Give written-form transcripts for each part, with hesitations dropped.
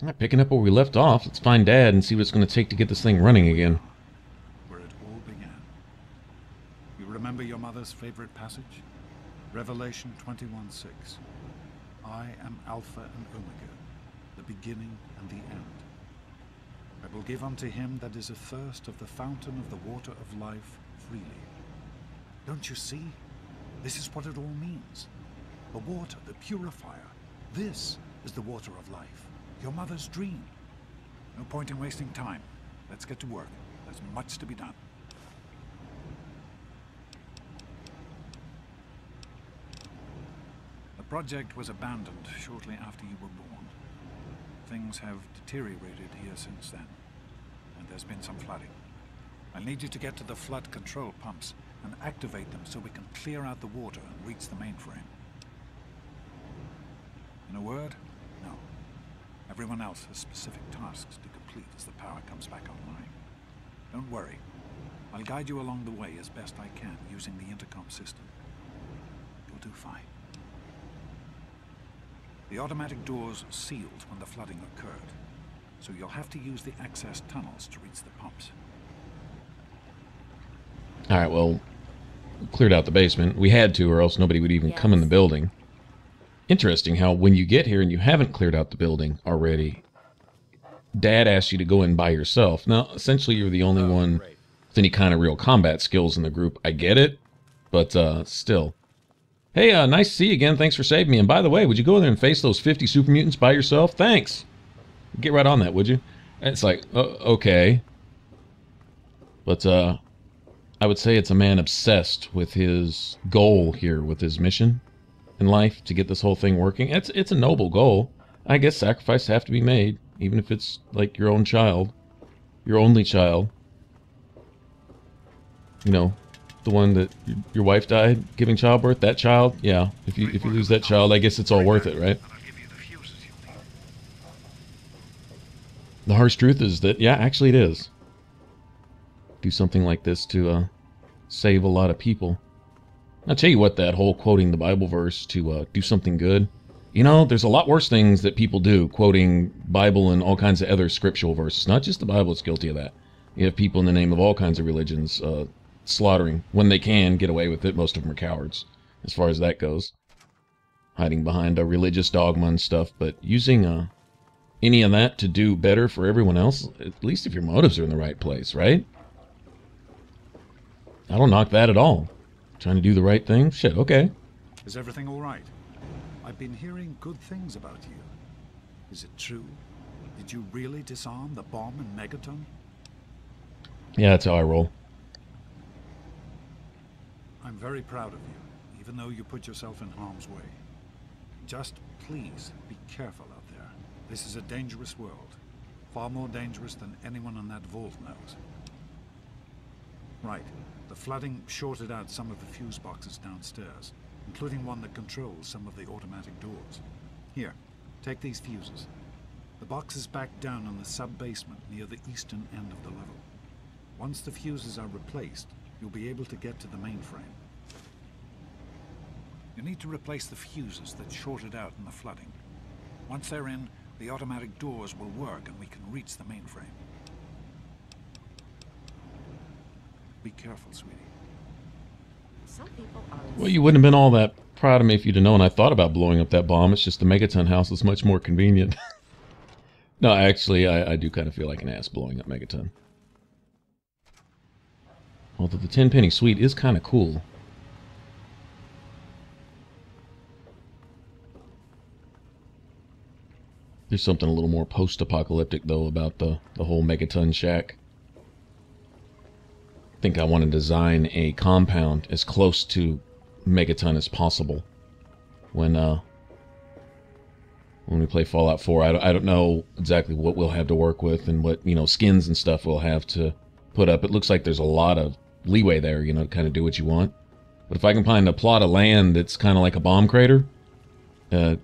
Alright, picking up where we left off. Let's find Dad and see what it's going to take to get this thing running again. Where it all began. You remember your mother's favorite passage? Revelation 21:6. I am Alpha and Omega, the beginning and the end. I will give unto him that is athirst of the fountain of the water of life freely. Don't you see? This is what it all means. The water, the purifier. This is the water of life. Your mother's dream. No point in wasting time. Let's get to work. There's much to be done. The project was abandoned shortly after you were born. Things have deteriorated here since then, and there's been some flooding. I'll need you to get to the flood control pumps and activate them so we can clear out the water and reach the mainframe. In a word, no. Everyone else has specific tasks to complete as the power comes back online. Don't worry. I'll guide you along the way as best I can using the intercom system. You'll do fine. The automatic doors sealed when the flooding occurred, so you'll have to use the access tunnels to reach the pumps. Alright, well, we cleared out the basement. We had to, or else nobody would even come in the building. Interesting how when you get here and you haven't cleared out the building already, Dad asks you to go in by yourself. Now, essentially, you're the only one with any kind of real combat skills in the group. I get it, but still. Hey, nice to see you again. Thanks for saving me. And by the way, would you go in there and face those 50 super mutants by yourself? Thanks. Get right on that, would you? And it's like, okay. But I would say it's a man obsessed with his goal here, with his mission in life to get this whole thing working. It's a noble goal. I guess sacrifices have to be made, even if it's like your own child, your only child. You know, the one that your wife died giving childbirth. That child, yeah. If you lose that child, I guess it's all worth it, right? The harsh truth is that, yeah, actually it is. Do something like this to save a lot of people. I'll tell you what, that whole quoting the Bible verse to do something good, you know, there's a lot worse things that people do, quoting Bible and all kinds of other scriptural verses. Not just the Bible is guilty of that. You have people in the name of all kinds of religions slaughtering when they can get away with it. Most of them are cowards, as far as that goes. Hiding behind a religious dogma and stuff, but using any of that to do better for everyone else, at least if your motives are in the right place, right? I don't knock that at all. Trying to do the right thing? Shit, okay. Is everything all right? I've been hearing good things about you. Is it true? Did you really disarm the bomb in Megaton? Yeah, that's how I roll. I'm very proud of you, even though you put yourself in harm's way. Just please be careful out there. This is a dangerous world. Far more dangerous than anyone in that vault knows. Right. The flooding shorted out some of the fuse boxes downstairs, including one that controls some of the automatic doors. Here, take these fuses. The box is back down in the sub-basement near the eastern end of the level. Once the fuses are replaced, you'll be able to get to the mainframe. You need to replace the fuses that shorted out in the flooding. Once they're in, the automatic doors will work and we can reach the mainframe. Be careful, sweetie. Some people are... Well, you wouldn't have been all that proud of me if you'd have known I thought about blowing up that bomb. It's just the Megaton house is much more convenient. No, actually, I do kind of feel like an ass blowing up Megaton. Although the 10-penny suite is kind of cool. There's something a little more post-apocalyptic, though, about the whole Megaton shack. I think I want to design a compound as close to Megaton as possible when we play Fallout 4. I don't know exactly what we'll have to work with and what, you know, skins and stuff we'll have to put up. It looks like there's a lot of leeway there, you know, to kind of do what you want. But if I can find a plot of land that's kind of like a bomb crater, I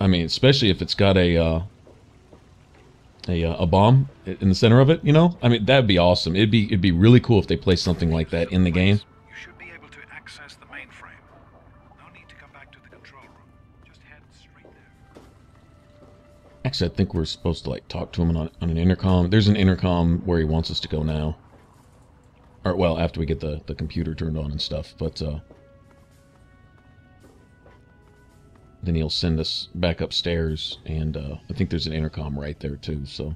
mean, especially if it's got a bomb in the center of it, you know? I mean, that'd be awesome. It'd be really cool if they placed something like that in the game. You should be able to access the mainframe. No need to come back to the control room. Just head straight there. Actually, I think we're supposed to, like, talk to him on an intercom. There's an intercom where he wants us to go now. Or, well, after we get the computer turned on and stuff. But, then he'll send us back upstairs, and I think there's an intercom right there too. So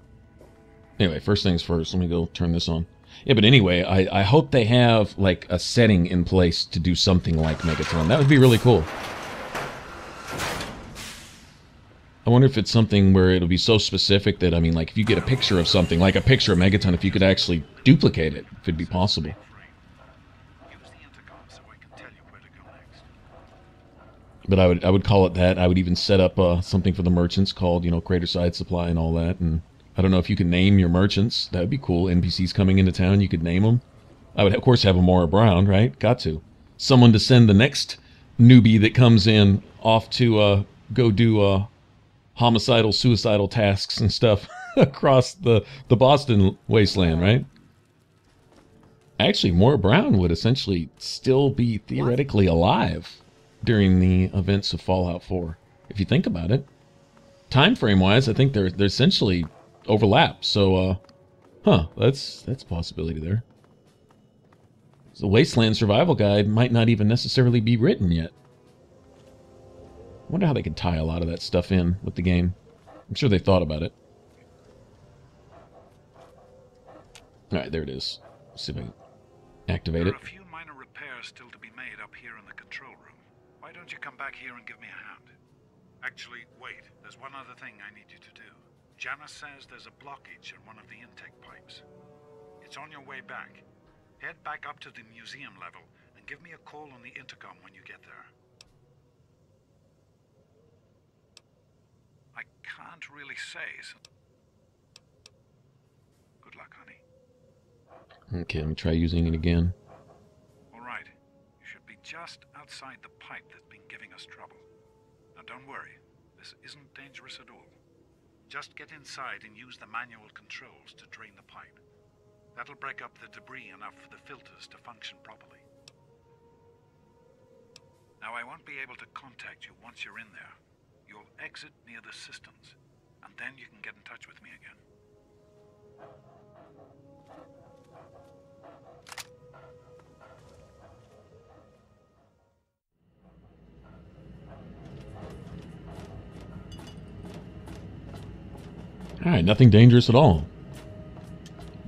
anyway, first things first, let me go turn this on. Yeah, but anyway, I hope they have like a setting in place to do something like Megaton. That would be really cool. I wonder if it's something where it'll be so specific that, I mean, like if you get a picture of something, like a picture of Megaton, if you could actually duplicate it, if it'd be possible. But I would call it that. I would even set up something for the merchants called, you know, Craterside Supply and all that. And I don't know if you can name your merchants. That would be cool. NPCs coming into town, you could name them. I would, of course, have them more around, right? Got to. Someone to send the next newbie that comes in off to go do homicidal, suicidal tasks and stuff across the Boston wasteland, right? Actually, Maura Brown would essentially still be theoretically alive during the events of Fallout 4, if you think about it. Time frame wise, I think they're essentially overlap. So, that's a possibility there. So the Wasteland Survival Guide might not even necessarily be written yet. I wonder how they could tie a lot of that stuff in with the game. I'm sure they thought about it. All right, there it is. Let's see if I can activate it. There are a few minor repairs still to be made up here in the control room. Why don't you come back here and give me a hand? Actually, wait. There's one other thing I need you to do. Janice says there's a blockage in one of the intake pipes. It's on your way back. Head back up to the museum level and give me a call on the intercom when you get there. I can't really say. So... Good luck, honey. Okay, let me try using it again. All right. You should be just outside the pipe that's been giving us trouble. Now don't worry, this isn't dangerous at all. Just get inside and use the manual controls to drain the pipe. That'll break up the debris enough for the filters to function properly. Now I won't be able to contact you once you're in there. You'll exit near the cisterns, and then you can get in touch with me again. Alright, nothing dangerous at all.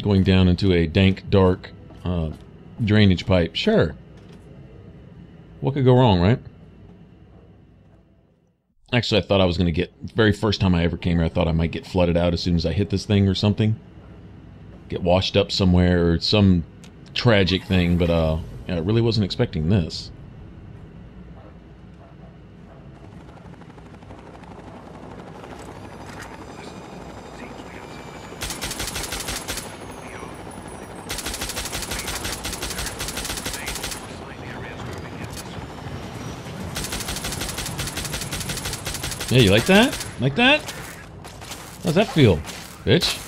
Going down into a dank, dark drainage pipe. Sure. What could go wrong, right? Actually, I thought I was going to get... very first time I ever came here, I thought I might get flooded out as soon as I hit this thing or something. Get washed up somewhere or some tragic thing, but yeah, I really wasn't expecting this. Yeah, you like that? Like that? How's that feel, bitch?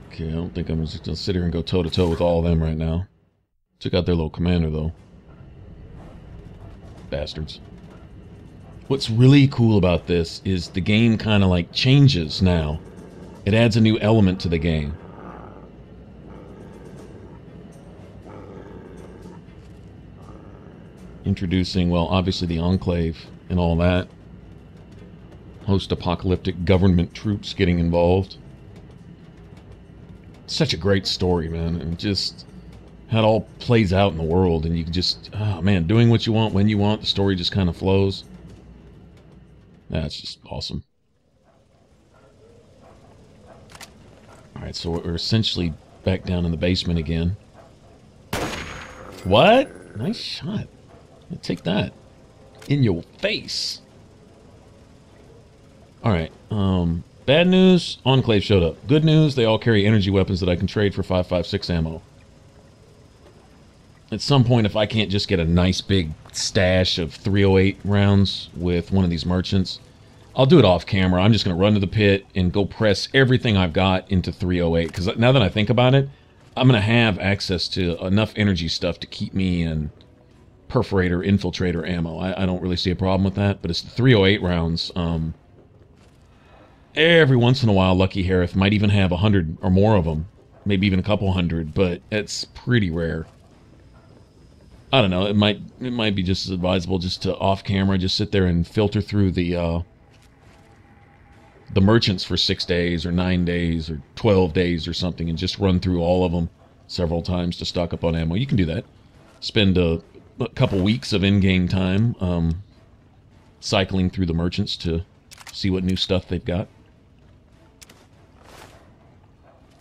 Okay, I don't think I'm just gonna sit here and go toe-to-toe with all of them right now. Took out their little commander, though. Bastards. What's really cool about this is the game kind of like changes now. It adds a new element to the game. Introducing, well, obviously the Enclave and all that. Post-apocalyptic government troops getting involved. Such a great story, man. And just how it all plays out in the world. And you can just, oh man, doing what you want, when you want. The story just kind of flows. That's just awesome. Alright, so we're essentially back down in the basement again. What? Nice shot. Take that. In your face. Alright, bad news, Enclave showed up. Good news, they all carry energy weapons that I can trade for 5.56 ammo. At some point, if I can't just get a nice big stash of 308 rounds with one of these merchants, I'll do it off camera. I'm just going to run to the pit and go press everything I've got into 308. Because now that I think about it, I'm going to have access to enough energy stuff to keep me in perforator, infiltrator ammo. I don't really see a problem with that, but it's the 308 rounds. Every once in a while, Lucky Harith might even have 100 or more of them, maybe even a couple hundred, but it's pretty rare. I don't know. It might be just as advisable just to off camera, just sit there and filter through the merchants for 6 days or 9 days or 12 days or something, and just run through all of them several times to stock up on ammo. You can do that. Spend a couple weeks of in-game time cycling through the merchants to see what new stuff they've got.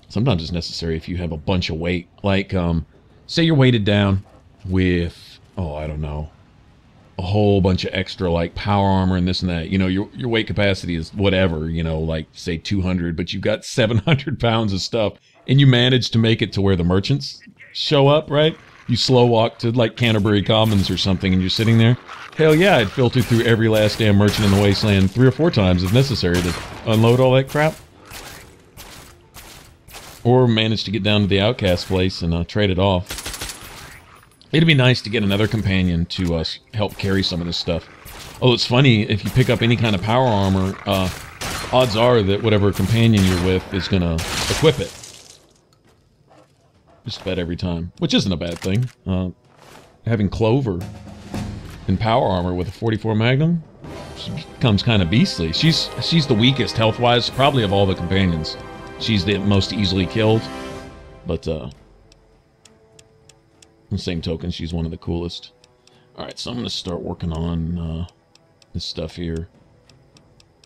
Sometimes it's necessary if you have a bunch of weight. Like, say you're weighted down with, oh, I don't know, a whole bunch of extra, like, power armor and this and that. You know, your weight capacity is whatever, you know, like, say 200, but you've got 700 pounds of stuff, and you manage to make it to where the merchants show up, right? You slow walk to, like, Canterbury Commons or something, and you're sitting there. Hell yeah, I'd filter through every last damn merchant in the wasteland 3 or 4 times if necessary to unload all that crap. Or manage to get down to the outcast place and trade it off. It'd be nice to get another companion to help carry some of this stuff. Oh, it's funny, if you pick up any kind of power armor, odds are that whatever companion you're with is going to equip it. Just about every time. Which isn't a bad thing. Having Clover in power armor with a 44 Magnum becomes kind of beastly. She's the weakest health-wise, probably of all the companions. She's the most easily killed, but on the same token, she's one of the coolest. Alright, so I'm going to start working on this stuff here.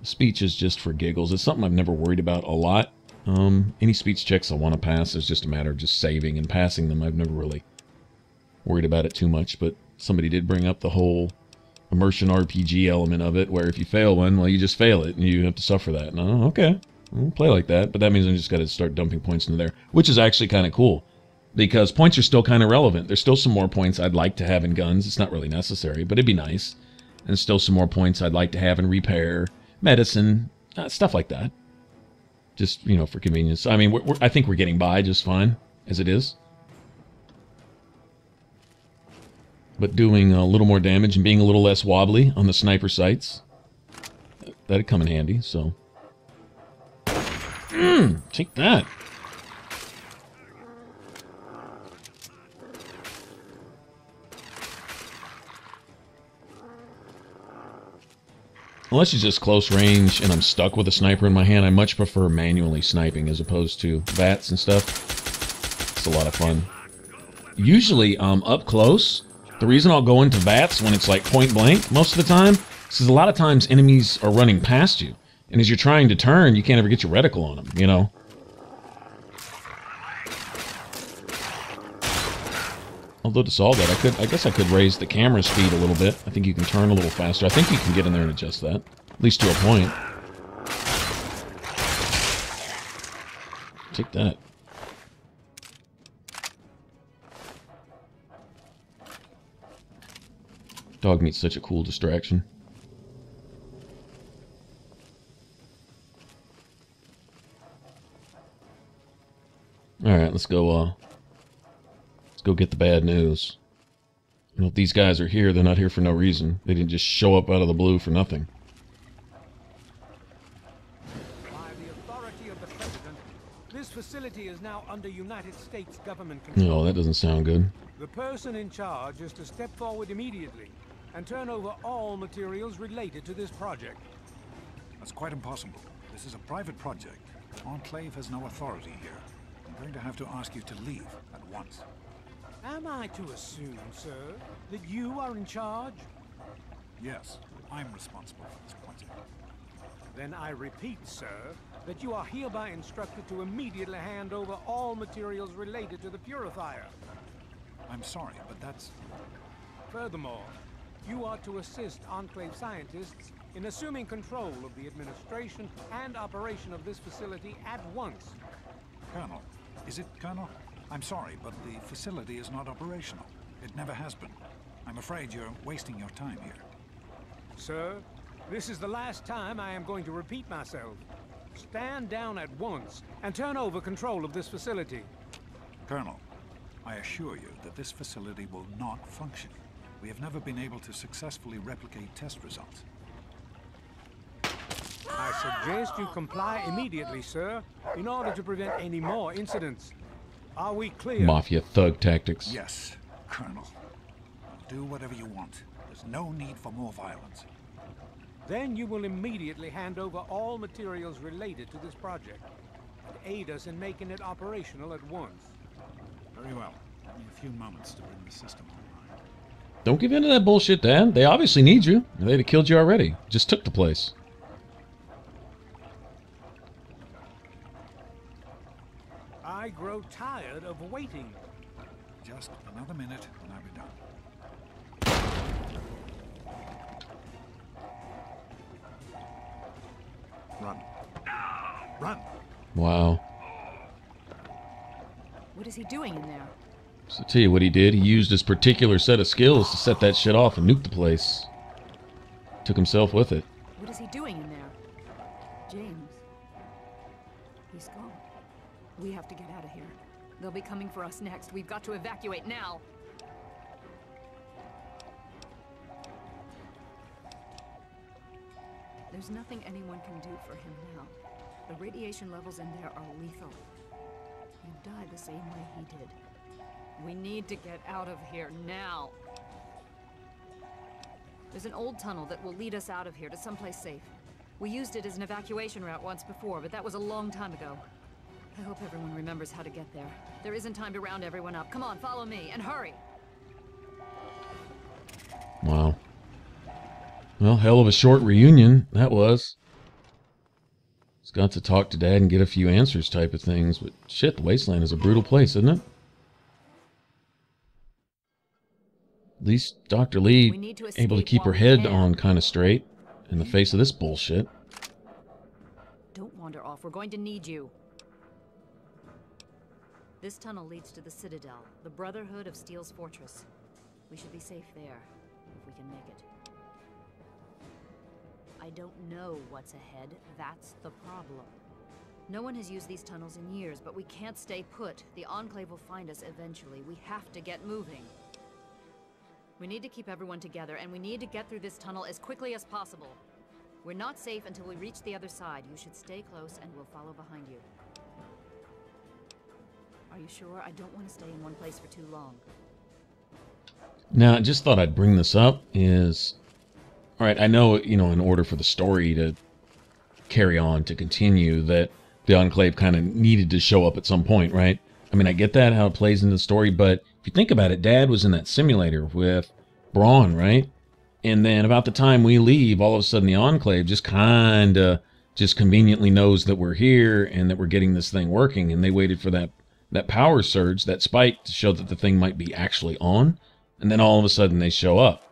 The speech is just for giggles. It's something I've never worried about a lot. Any speech checks I want to pass is just a matter of just saving and passing them. I've never really worried about it too much, but somebody did bring up the whole immersion RPG element of it, where if you fail one, well, you just fail it, and you have to suffer that. And okay. I'll play like that, but that means I just got to start dumping points into there, which is actually kind of cool, because points are still kind of relevant. There's still some more points I'd like to have in guns. It's not really necessary, but it'd be nice. And still some more points I'd like to have in repair, medicine, stuff like that. Just, you know, for convenience. I mean, I think we're getting by just fine, as it is. But doing a little more damage and being a little less wobbly on the sniper sights, that'd come in handy, so... take that. Unless it's just close range and I'm stuck with a sniper in my hand, I much prefer manually sniping as opposed to VATS and stuff. It's a lot of fun. Usually, up close, the reason I'll go into VATS when it's like point blank most of the time is because a lot of times enemies are running past you. And as you're trying to turn, you can't ever get your reticle on them, you know? Although to solve that, I guess I could raise the camera speed a little bit. I think you can turn a little faster. I think you can get in there and adjust that. At least to a point. Take that. Dog meat's such a cool distraction. Alright, let's go get the bad news. You know, if these guys are here, they're not here for no reason. They didn't just show up out of the blue for nothing. By the authority of the President, this facility is now under United States government control. No, that doesn't sound good. The person in charge is to step forward immediately and turn over all materials related to this project. That's quite impossible. This is a private project. Enclave has no authority here. I'm going to have to ask you to leave at once. Am I to assume, sir, that you are in charge? Yes, I'm responsible for this project. Then I repeat, sir, that you are hereby instructed to immediately hand over all materials related to the purifier. I'm sorry, but that's... Furthermore, you are to assist Enclave scientists in assuming control of the administration and operation of this facility at once. Colonel, is it Colonel? I'm sorry, but the facility is not operational. It never has been. I'm afraid you're wasting your time here. Sir, this is the last time I am going to repeat myself. Stand down at once and turn over control of this facility. Colonel, I assure you that this facility will not function. We have never been able to successfully replicate test results. I suggest you comply immediately, sir, in order to prevent any more incidents. Are we clear? Mafia thug tactics. Yes, Colonel. Do whatever you want. There's no need for more violence. Then you will immediately hand over all materials related to this project and aid us in making it operational at once. Very well. Give me a few moments to bring the system online. Don't give in to that bullshit, Dad. They obviously need you. They'd have killed you already. Just took the place. I grow tired of waiting. Just another minute and I'll be done. Run. Run! Wow. What is he doing in there? So I'll tell you what he did. He used his particular set of skills to set that shit off and nuke the place. Took himself with it. What is he doing in there? James. He's gone. We have to get out of here. They'll be coming for us next. We've got to evacuate now. There's nothing anyone can do for him now. The radiation levels in there are lethal. He died the same way he did. We need to get out of here now. There's an old tunnel that will lead us out of here to someplace safe. We used it as an evacuation route once before, but that was a long time ago. I hope everyone remembers how to get there. There isn't time to round everyone up. Come on, follow me, and hurry! Wow. Well, hell of a short reunion, that was. He's got to talk to Dad and get a few answers type of things, but shit, the Wasteland is a brutal place, isn't it? At least Dr. Lee able to keep her head on kind of straight in the face of this bullshit. Don't wander off. We're going to need you. This tunnel leads to the Citadel, the Brotherhood of Steel's fortress. We should be safe there, if we can make it. I don't know what's ahead. That's the problem. No one has used these tunnels in years, but we can't stay put. The Enclave will find us eventually. We have to get moving. We need to keep everyone together, and we need to get through this tunnel as quickly as possible. We're not safe until we reach the other side. You should stay close, and we'll follow behind you. Are you sure? I don't want to stay in one place for too long. Now, I just thought I'd bring this up is... Alright, I know, you know, in order for the story to carry on, to continue, that the Enclave kind of needed to show up at some point, right? I mean, I get that, how it plays into the story, but if you think about it, Dad was in that simulator with Braun, right? And then about the time we leave, all of a sudden the Enclave just kind of just conveniently knows that we're here and that we're getting this thing working, and they waited for that power surge, that spike, to show that the thing might be actually on, and then all of a sudden they show up.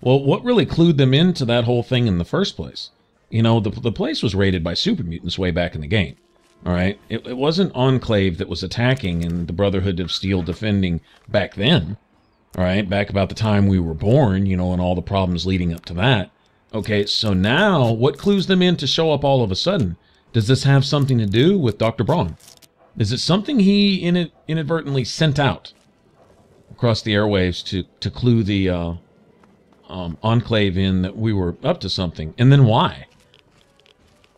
Well, what really clued them into that whole thing in the first place? You know, the place was raided by super mutants way back in the game. All right? It wasn't Enclave that was attacking and the Brotherhood of Steel defending back then. All right? Back about the time we were born, you know, and all the problems leading up to that. Okay, so now, what clues them in to show up all of a sudden? Does this have something to do with Dr. Braun? Is it something he inadvertently sent out across the airwaves to clue the... Enclave in that we were up to something, and then why?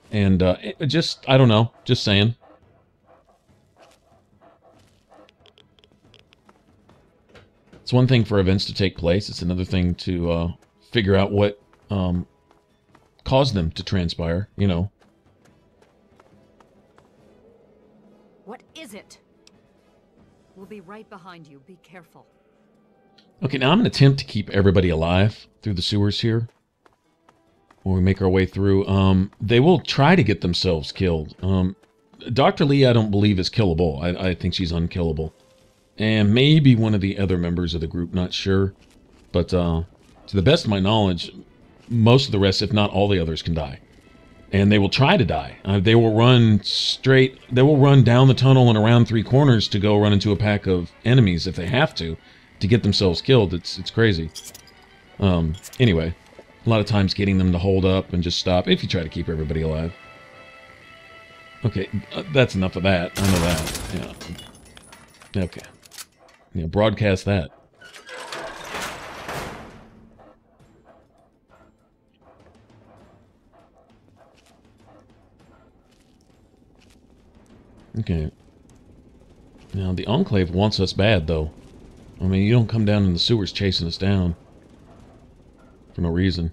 And it just, I don't know, just saying. It's one thing for events to take place, it's another thing to figure out what caused them to transpire, you know. What is it? We'll be right behind you. Be careful. Okay, now I'm going to attempt to keep everybody alive through the sewers here. When we make our way through. They will try to get themselves killed. Dr. Lee, I don't believe, is killable. I think she's unkillable. And maybe one of the other members of the group, not sure. But to the best of my knowledge, most of the rest, if not all the others, can die. And they will try to die. They will run straight... They will run down the tunnel and around three corners to go run into a pack of enemies if they have to get themselves killed. It's crazy. Anyway, a lot of times getting them to hold up and just stop if you try to keep everybody alive. Okay, that's enough of that. I know that. Yeah. Okay. Yeah, broadcast that. Okay. Now, the Enclave wants us bad, though. I mean, you don't come down in the sewers chasing us down. For no reason.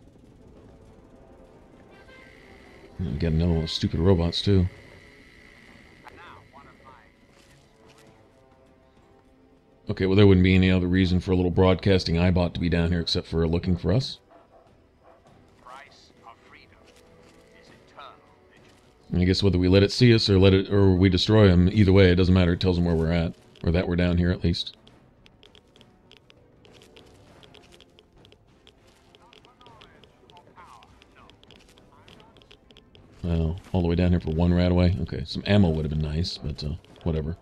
And we got another one of those stupid robots, too. Okay, well, there wouldn't be any other reason for a little broadcasting iBot to be down here except for looking for us. And I guess whether we let it see us or we destroy them, either way, it doesn't matter. It tells them where we're at, or that we're down here at least. Well, all the way down here for one Radaway. Okay, some ammo would have been nice, but whatever.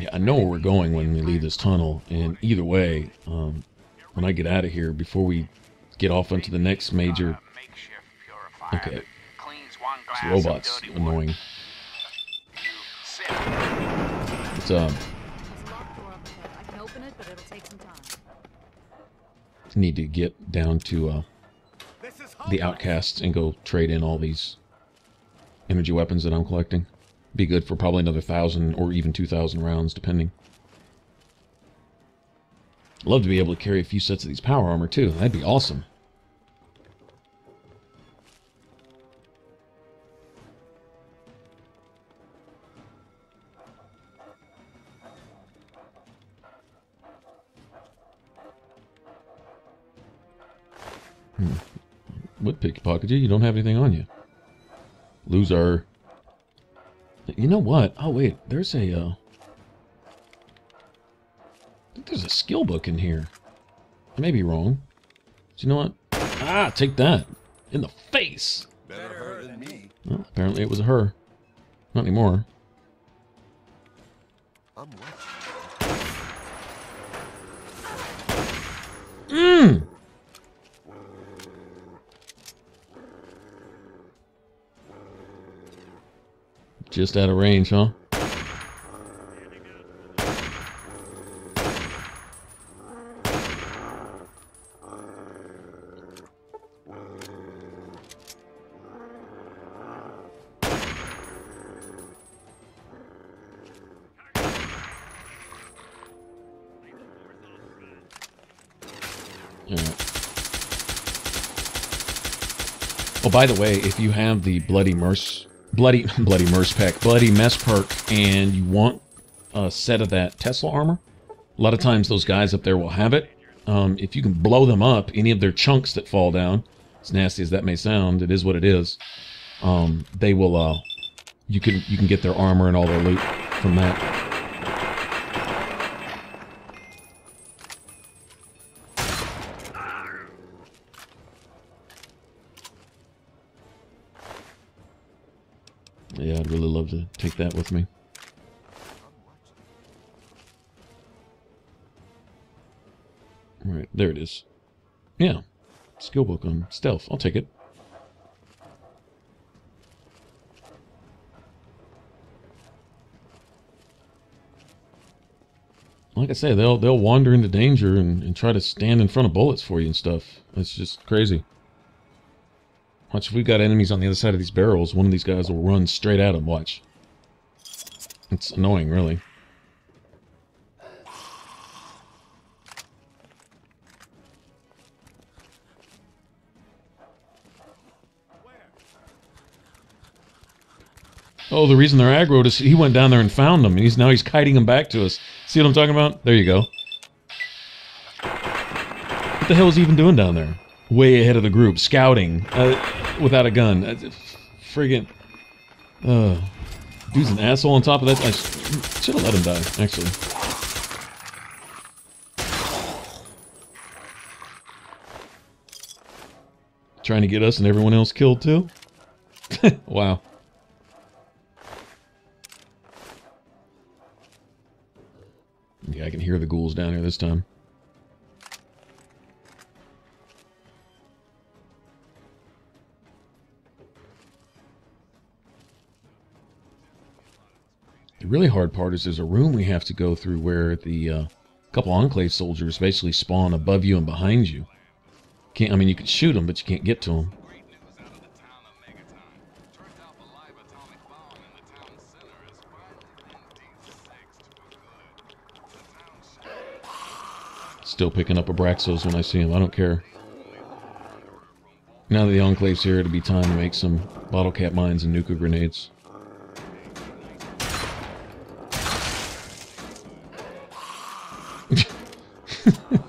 Yeah, I know where we're going when we leave this tunnel, and either way, when I get out of here, before we get off onto the next major... Okay. This robot's annoying. It's, need to get down to, the outcasts and go trade in all these energy weapons that I'm collecting. Be good for probably another 1,000 or even 2,000 rounds, depending. Love to be able to carry a few sets of these power armor, too. That'd be awesome. Would pickpocket you? You don't have anything on you. Loser. You know what? Oh, wait. There's a, I think there's a skill book in here. I may be wrong. Do you know what? Ah, take that. In the face. Better her than me. Well, apparently it was a her. Not anymore. I'm watching. Mmm! Just out of range, huh? Oh, by the way, if you have the Bloody Mess perk, and you want a set of that Tesla armor, a lot of times those guys up there will have it. If you can blow them up, any of their chunks that fall down, as nasty as that may sound, it is what it is. They will, you can get their armor and all their loot from that. Yeah, I'd really love to take that with me. Right, there it is. Yeah, skill book on stealth. I'll take it. Like I say, they'll wander into danger and try to stand in front of bullets for you and stuff. It's just crazy. Watch, if we got enemies on the other side of these barrels, one of these guys will run straight at them, watch. It's annoying, really. Oh, the reason they're aggroed is he went down there and found them, and now he's kiting them back to us. See what I'm talking about? There you go. What the hell is he even doing down there? Way ahead of the group, scouting, without a gun. Friggin', dude's an asshole on top of that. I should have let him die, actually. Trying to get us and everyone else killed too? Wow. Yeah, I can hear the ghouls down here this time. The really hard part is there's a room we have to go through where the couple Enclave soldiers basically spawn above you and behind you. Can't. I mean, you could shoot them, but you can't get to them. Still picking up Abraxos when I see them. I don't care. Now that the Enclave's here, it'll be time to make some bottle cap mines and nuka grenades.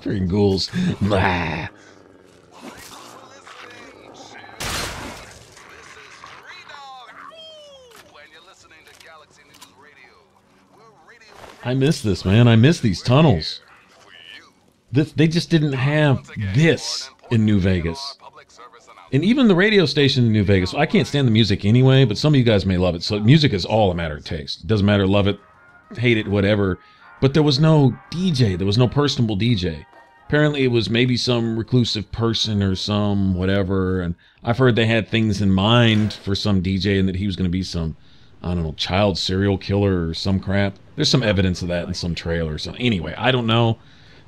Freaking ghouls. Blah. I miss this, man. I miss these tunnels. They just didn't have this in New Vegas. And even the radio station in New Vegas, I can't stand the music anyway, but some of you guys may love it. So music is all a matter of taste. It doesn't matter, love it, hate it, whatever. But there was no DJ. There was no personable DJ. Apparently it was maybe some reclusive person or some whatever. And I've heard they had things in mind for some DJ and that he was going to be some, I don't know, child serial killer or some crap. There's some evidence of that in some trailer or something. Anyway, I don't know.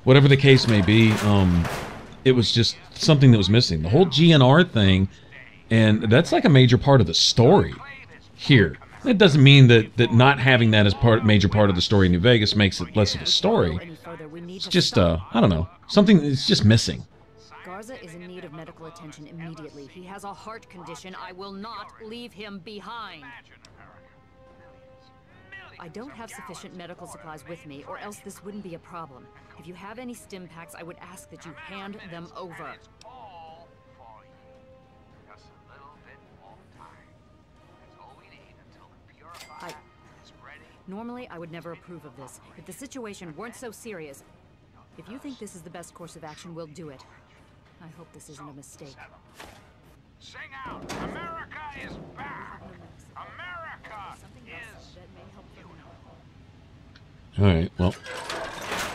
Whatever the case may be, it was just something that was missing. The whole GNR thing, and that's like a major part of the story here. That doesn't mean that not having that as major part of the story in New Vegas makes it less of a story. It's just, I don't know, something that's just missing. Garza is in need of medical attention immediately. He has a heart condition. I will not leave him behind. I don't have sufficient medical supplies with me, or else this wouldn't be a problem. If you have any stim packs, I would ask that you hand them over. Normally, I would never approve of this. If the situation weren't so serious, if you think this is the best course of action, we'll do it. I hope this isn't a mistake. Sing out! America is back! America is... Alright, well,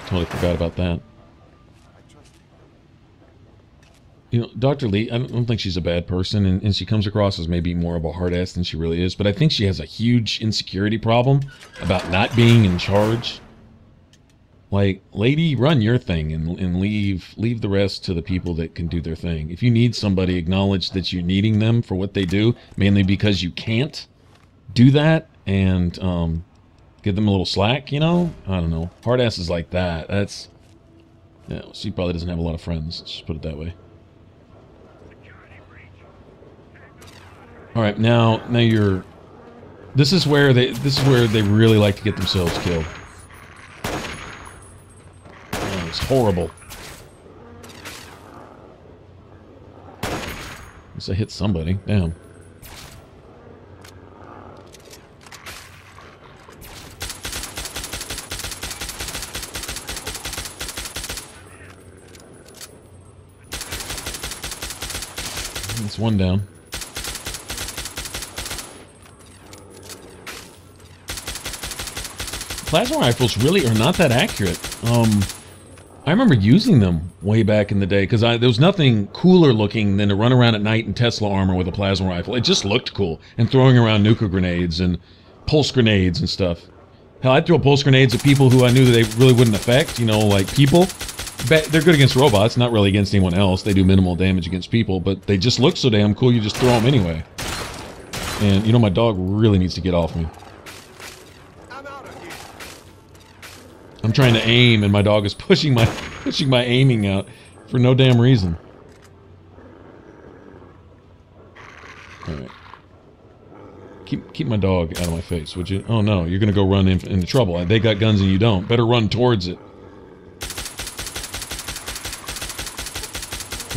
totally forgot about that. You know, Dr. Lee, I don't think she's a bad person, and she comes across as maybe more of a hard ass than she really is, but I think she has a huge insecurity problem about not being in charge. Like, lady, run your thing and leave the rest to the people that can do their thing. If you need somebody, acknowledge that you're needing them for what they do, mainly because you can't do that, and give them a little slack, you know? I don't know. Hard asses like that, that's... Yeah, she probably doesn't have a lot of friends, let's just put it that way. Alright, now you're... This is where they really like to get themselves killed. Oh, it's horrible. At least I hit somebody. Damn. That's one down. Plasma rifles really are not that accurate. I remember using them way back in the day because there was nothing cooler looking than to run around at night in Tesla armor with a plasma rifle. It just looked cool. And throwing around nuka grenades and pulse grenades and stuff. Hell, I'd throw pulse grenades at people who I knew that they really wouldn't affect, you know, like people. They're good against robots, not really against anyone else. They do minimal damage against people, but they just look so damn cool, you just throw them anyway. And, you know, my dog really needs to get off me. I'm trying to aim, and my dog is pushing my aiming out for no damn reason. Alright. Keep my dog out of my face, would you? Oh no, you're gonna go run into trouble. They got guns and you don't. Better run towards it.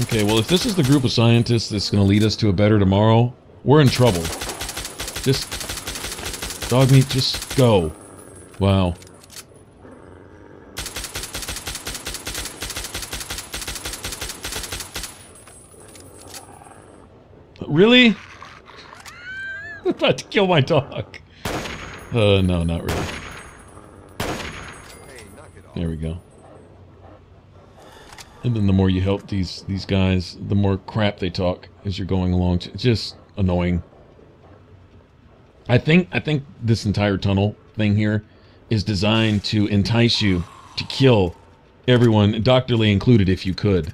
Okay, well, if this is the group of scientists that's going to lead us to a better tomorrow, we're in trouble. Just... Dog meat, just go. Wow. Really? I'm about to kill my dog. No, not really. There we go. And then the more you help these guys, the more crap they talk as you're going along. It's just annoying. I think this entire tunnel thing here is designed to entice you to kill everyone, Dr. Lee included, if you could.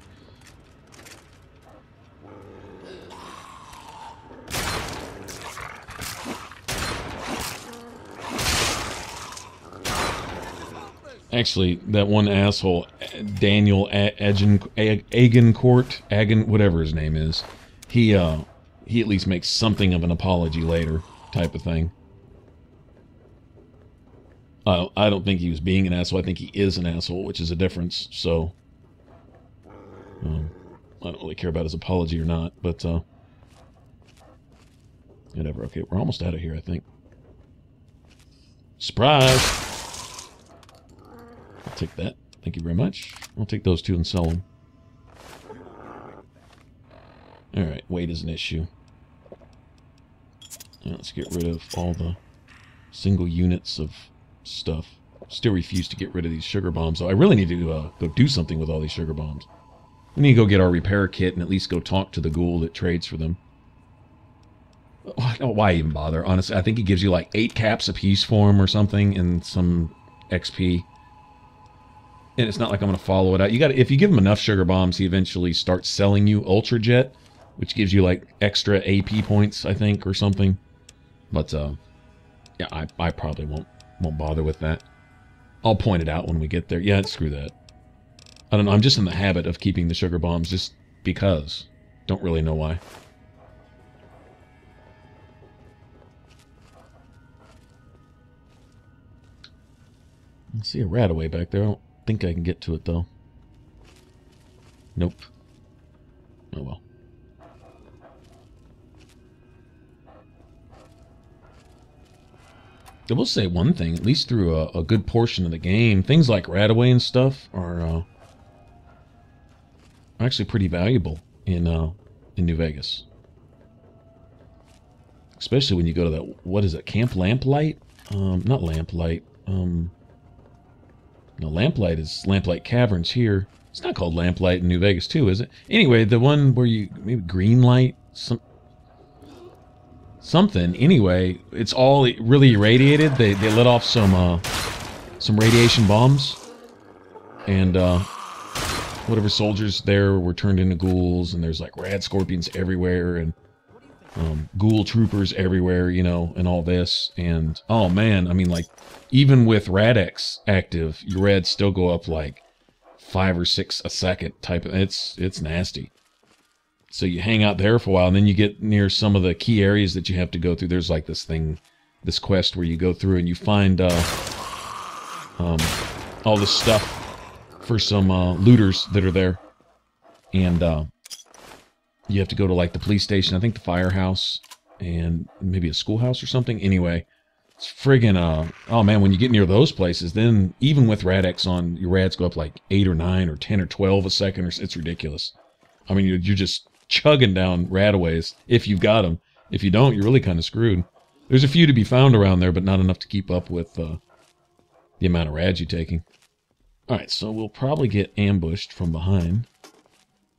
Actually, that one asshole, Daniel Agincourt, whatever his name is, he at least makes something of an apology later, type of thing. I don't think he was being an asshole. I think he is an asshole, which is a difference. So, I don't really care about his apology or not, but whatever. Okay, we're almost out of here, I think. Surprise! I'll take that. Thank you very much. I'll take those two and sell them. Alright, weight is an issue. Now let's get rid of all the single units of stuff. Still refuse to get rid of these sugar bombs, though. I really need to go do something with all these sugar bombs. We need to go get our repair kit and at least go talk to the ghoul that trades for them. Why even bother? Honestly, I think he gives you like 8 caps apiece for him or something and some XP. And it's not like I'm going to follow it out. If you give him enough sugar bombs, he eventually starts selling you Ultra Jet, which gives you like extra AP points, I think, or something. But yeah, I probably won't bother with that. I'll point it out when we get there. Yeah, screw that. I don't know. I'm just in the habit of keeping the sugar bombs just because. Don't really know why. I see a Radaway back there. I don't think I can get to it, though. Nope. Oh, well. I will say one thing, at least through a good portion of the game, things like Radaway and stuff are actually pretty valuable in New Vegas. Especially when you go to that, what is it, Camp Lamplight? Not Lamplight. No, Lamplight is Lamplight Caverns here. It's not called Lamplight in New Vegas too, is it? Anyway, the one where you, maybe Greenlight, something. Anyway, it's all really irradiated. They let off some radiation bombs, and whatever soldiers there were turned into ghouls, and there's like rad scorpions everywhere, and ghoul troopers everywhere, you know, and all this. And oh man, I mean, like, even with Rad-X active, your rads still go up like 5 or 6 a second type of, it's nasty. So you hang out there for a while, and then you get near some of the key areas that you have to go through. There's like this this quest where you go through and you find all this stuff for some looters that are there. And you have to go to like the police station, I think the firehouse, and maybe a schoolhouse or something. Anyway, it's friggin' oh man, when you get near those places, then even with Rad-X on, your rads go up like 8 or 9 or 10 or 12 a second, or it's ridiculous. I mean, you're just chugging down Radaways if you've got them. If you don't, you're really kind of screwed. There's a few to be found around there, but not enough to keep up with the amount of rads you're taking. Alright, so we'll probably get ambushed from behind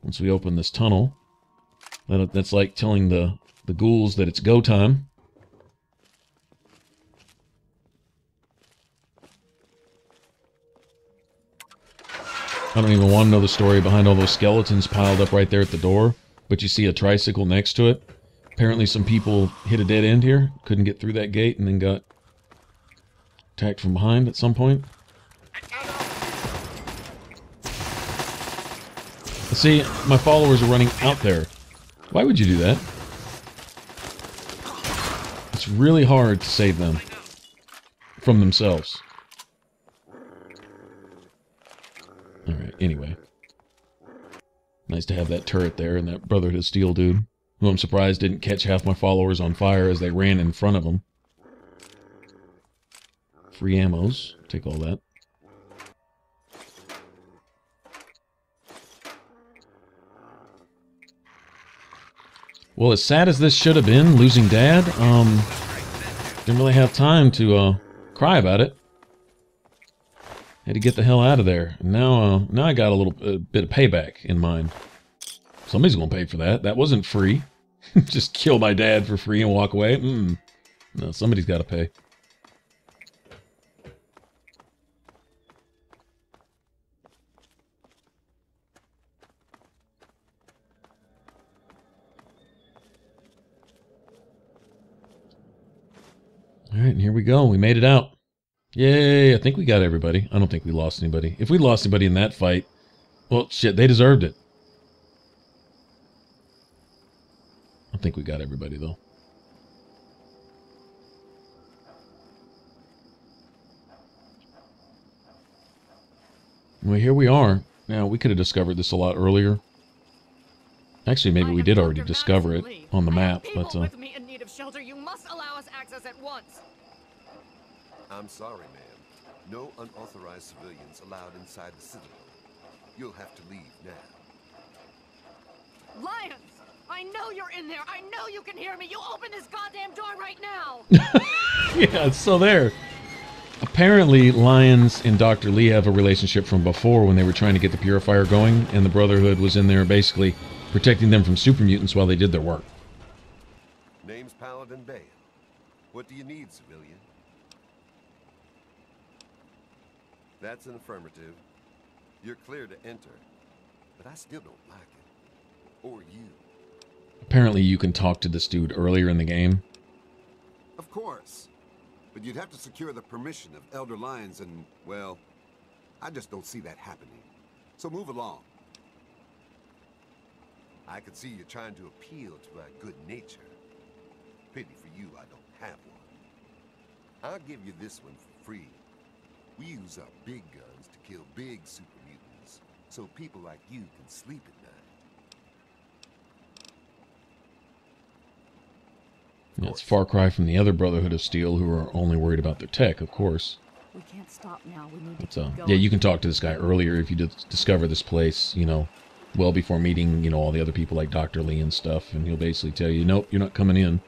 once we open this tunnel. That's like telling the ghouls that it's go time. I don't even want to know the story behind all those skeletons piled up right there at the door, but you see a tricycle next to it. Apparently some people hit a dead end here, couldn't get through that gate, and then got attacked from behind at some point. See, my followers are running out there. Why would you do that? It's really hard to save them from themselves. Alright, anyway. Nice to have that turret there and that Brotherhood of Steel dude, who I'm surprised didn't catch half my followers on fire as they ran in front of him. Free ammos. Take all that. Well, as sad as this should have been, losing Dad, didn't really have time to cry about it. Had to get the hell out of there. And now I got a little bit of payback in mind. Somebody's gonna pay for that. That wasn't free. Just kill my dad for free and walk away. No, somebody's got to pay. All right, and here we go. We made it out. Yay, I think we got everybody. I don't think we lost anybody. If we lost anybody in that fight, well, shit, they deserved it. I think we got everybody, though. Well, here we are. Now, we could have discovered this a lot earlier. Actually, maybe we did already discover it on the map, but with me in need of shelter. You must allow us access at once. I'm sorry, ma'am. No unauthorized civilians allowed inside the Citadel. You'll have to leave now. Lions! I know you're in there. I know you can hear me. You open this goddamn door right now. yeah, so there. Apparently, Lyons and Dr. Lee have a relationship from before when they were trying to get the purifier going, and the Brotherhood was in there basically protecting them from super mutants while they did their work. Name's Paladin Bale. What do you need, civilian? That's an affirmative. You're clear to enter, but I still don't like it. Or you. Apparently, you can talk to this dude earlier in the game. Of course. But you'd have to secure the permission of Elder Lyons and, well, I just don't see that happening. So move along. I can see you're trying to appeal to my good nature. Pity for you, I don't have one. I'll give you this one for free. We use our big guns to kill big super mutants, so people like you can sleep at night. Yeah, it's a far cry from the other Brotherhood of Steel, who are only worried about their tech, of course. We can't stop now. We need to But, keep going. yeah, you can talk to this guy earlier if you discover this place, you know, well before meeting, you know, all the other people like Dr. Lee and stuff, and he'll basically tell you, nope, you're not coming in.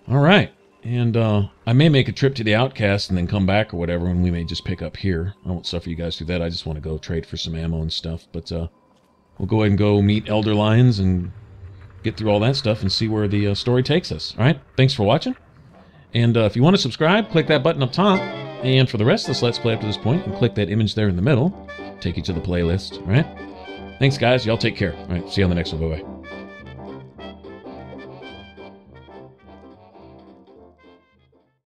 All right. And I may make a trip to the Outcast and then come back or whatever, and we may just pick up here. I won't suffer you guys through that. I just want to go trade for some ammo and stuff. But we'll go ahead and go meet Elder Lyons and get through all that stuff and see where the story takes us. All right? Thanks for watching. And if you want to subscribe, click that button up top. And for the rest of this Let's Play up to this point, and click that image there in the middle. Take you to the playlist. All right? Thanks, guys. Y'all take care. All right. See you on the next one. Bye-bye.